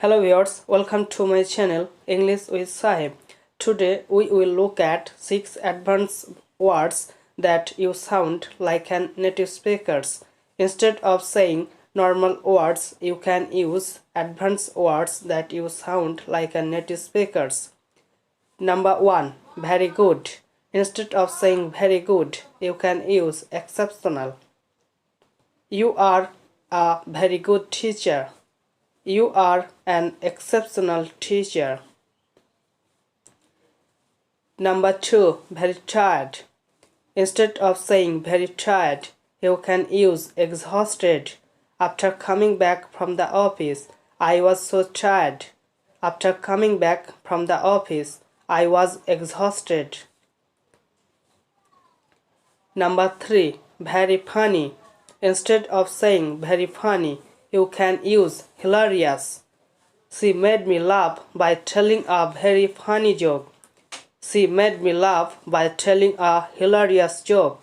Hello viewers, welcome to my channel English with Saheb. Today we will look at 6 advanced words that you sound like a native speakers. Instead of saying normal words, you can use advanced words that you sound like a native speakers. Number 1. Very good. Instead of saying very good, you can use exceptional. You are a very good teacher. You are an exceptional teacher. Number 2. Very tired. Instead of saying very tired, you can use exhausted. After coming back from the office, I was so tired. After coming back from the office, I was exhausted. Number 3. Very funny. Instead of saying very funny, you can use hilarious. She made me laugh by telling a very funny joke. She made me laugh by telling a hilarious joke.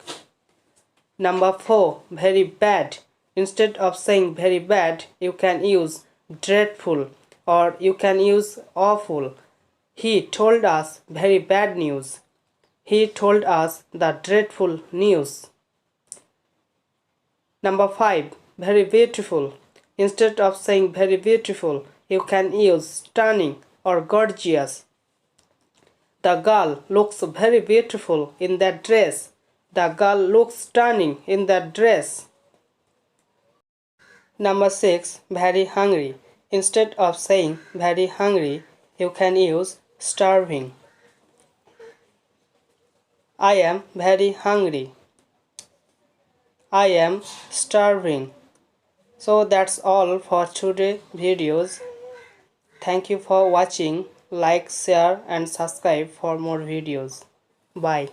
Number 4. Very bad. Instead of saying very bad, you can use dreadful or you can use awful. He told us very bad news. He told us the dreadful news. Number 5. Very beautiful. Instead of saying very beautiful, you can use stunning or gorgeous. The girl looks very beautiful in that dress. The girl looks stunning in that dress. Number 6. Very hungry. Instead of saying very hungry, you can use starving. I am very hungry. I am starving. So that's all for today's videos. Thank you for watching. Like, share and subscribe for more videos. Bye.